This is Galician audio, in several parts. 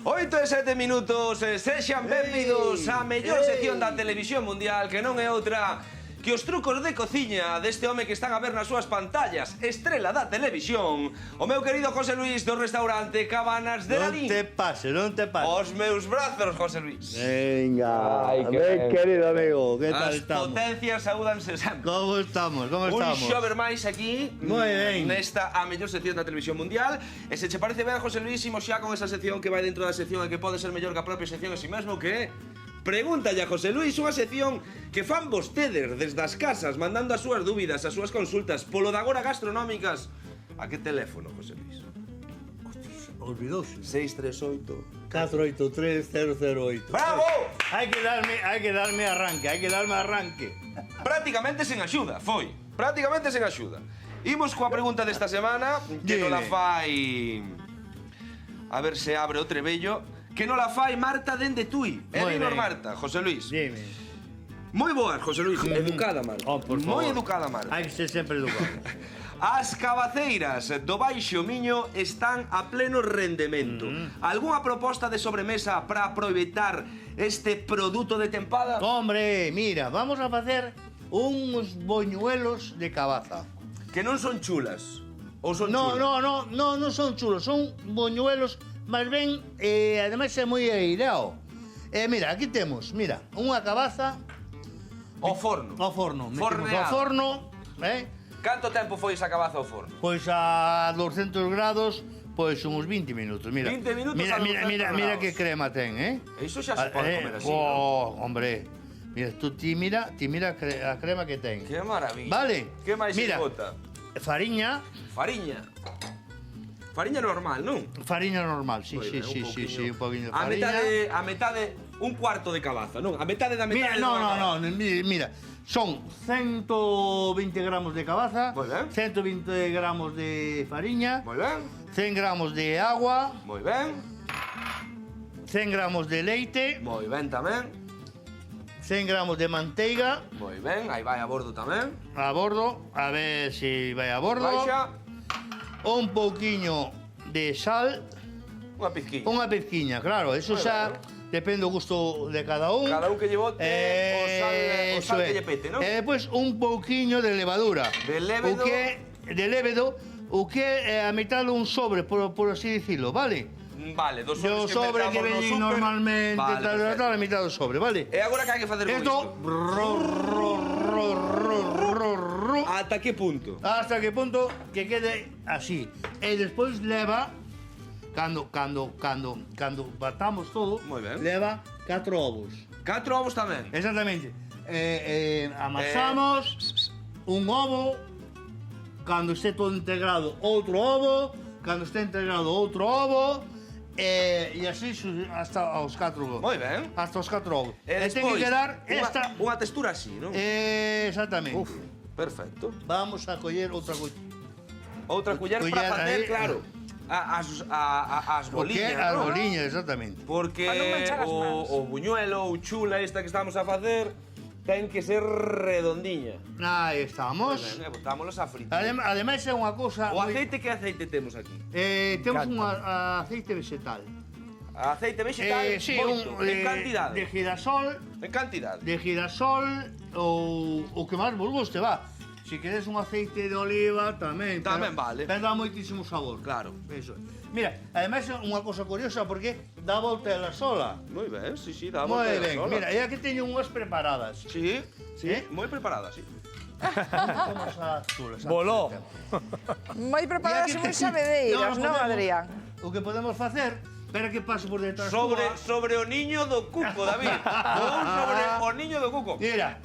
8 e 7 minutos, sexan benvidos á mellor sección da televisión mundial, que non é outra que os trucos de cociña deste home que están a ver nas súas pantallas, estrela da televisión, o meu querido José Luis do restaurante Cabanas de Lalín. Non te pase, non te pase. Os meus brazos, José Luis. Venga, Ai, que ben. querido amigo, que tal As estamos? potencias saúdanse sempre. Como estamos, como Un estamos? xover máis aquí, Moi ben. nesta a mellor sección da televisión mundial. E se che parece ben, José Luis, imos xa con esa sección que vai dentro da sección e que pode ser mellor que a propia sección en si mesmo, que é Pregúntalle a José Luis, unha sección que fan vostedes desde as casas, mandando as súas dúbidas, as súas consultas, polo de agora gastronómicas. A que teléfono, José Luis? Olvidouse. 638. 483-008. ¡Bravo! Hai que darme arranque. Prácticamente sen axuda, foi. Prácticamente sen axuda. Imos coa pregunta desta semana, que non la fai... A ver se abre o trebello. Que non la fai Marta dende Tui. É Moi Dinor ben. Marta, José Luis. Dime. Moi boas, José Luis. Educada, Marta. Oh, por favor. Moi educada, Marta. Hai que ser sempre educado. As cabaceiras do Baixo Miño están a pleno rendemento. Algúnha proposta de sobremesa para aproveitar este produto de tempada? Hombre, mira, vamos a facer uns boñuelos de cabaza. Que non son chulas. Ou son No, chulas? non son chulos, son boñuelos, máis ben, ademais é moi aireado. Mira, aquí temos, mira, unha cabaza Ao forno. ao forno. Metemos Forneado. ao forno, Canto tempo foi esa cabaza ao forno? pois a 200 grados, pois uns 20 minutos, mira. 20 minutos mira, a mira, 200 mira, grados. mira que crema ten, E iso xa se pode comer así, hombre. Mira, tú ti mira a crema que ten. Que maravilla. Vale. Que máis se Mira. bota? Fariña, Fariña. Fariña normal, non? fariña normal, sí, Moi sí, ben, sí, un poquinho de A fariña. metade, un cuarto de cabaza, non? A metade da Mira, metade. no, mira, son 120 gramos de cabaza, Moi ben. 120 gramos de fariña, Moi ben, 100 gramos de agua, moi ben, 100 gramos de leite, moi ben tamén, 100 gramos de manteiga moi ben, aí vai a bordo tamén. a bordo, a ver si vai a bordo, Baixa, un pouquiño de sal, unha pizquiña. unha pezquiña, claro, eso Moi xa ben. depende do gusto de cada un. Cada un que lle bote o Eso sal é. que lle pete, non? E depois un pouquiño de levadura. De lévedo. O que é a mitad dun sobre, por así dicilo, vale? Vale, dos O sobres sobre que mercamos no veñen súper. normalmente, Vale, perfecto. a mitad do sobre, vale? E agora que hai que facer con Esto, isto? Ata que punto? hasta que punto que quede así. E despois leva, cando batamos todo, Moi ben. leva 4 ovos. 4 ovos tamén. Exactamente. Amasamos un ovo, cando esté todo integrado, outro ovo, cando esté integrado, outro ovo, e así hasta os 4 ovos. Moi ben. Hasta os 4 ovos. E ten que despois, quedar esta... unha textura así, non? Exactamente. Uf, perfecto. Vamos a coller outra coisa. Outra culler Culler para facer, aí. claro, as boliñas, As non? boliñas, exactamente. Porque Para non manchar as mans. o buñuelo ou chula esta que estamos a facer ten que ser redondiña. Aí estamos. Ben, botámolos a fritar. Ademais é unha cousa... O aceite, que aceite temos aquí? Temos un aceite vegetal. Aceite vegetal, Sí, moito, en cantidade. de girasol, En cantidade. ou o que máis vos guste, va. Se queres un aceite de oliva, tamén. Tamén vale. Pero dá moitísimo sabor. Claro. Eso. Mira, ademais é unha cousa curiosa porque dá volta ela sola. Moi ben, sí, dá Moi volta ben. sola. Mira, e aquí teño unhas preparadas. Sí, Eh? moi preparada, sí. Vamos a chulas. Voló. Moi preparadas e moi sabedeiras, non, Adrián? O que podemos facer, espera que paso por detrás Sobre o niño do cuco, David. Vou sobre o niño do cuco. Mira,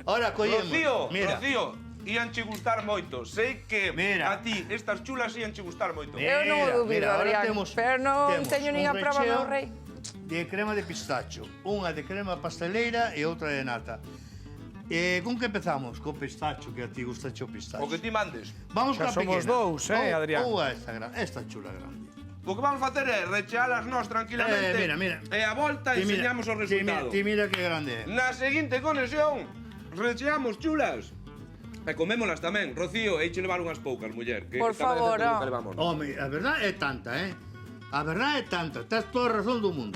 ahora collemos. Mira. Rocío, íanche gustar moito. Sei que Mira. a ti estas chulas íanche gustar moito. Mira. Eu non o dubido, ahora Adrián, temos pero non teño nin a un prova, recheo meu rei. de crema de pistacho, unha de crema pasteleira e outra de nata. Con que empezamos? Co pistacho, que a ti gusta o pistacho. O que ti mandes. Vamos Xa coa somos pequena. dous, Adrián? Ou esta chula grande. O que vamos facer é rechealas nós tranquilamente. Mira. E a volta Ti mira, enseñamos o ti resultado. mira que grande é. Na seguinte conexión, recheamos chulas. E comémolas tamén. Rocío, eiche levar unhas poucas, muller. Que Por cada vez favor, nunca ó. levamos. Home, a verdade é tanta, A verdade é tanta, tens toda a razón do mundo.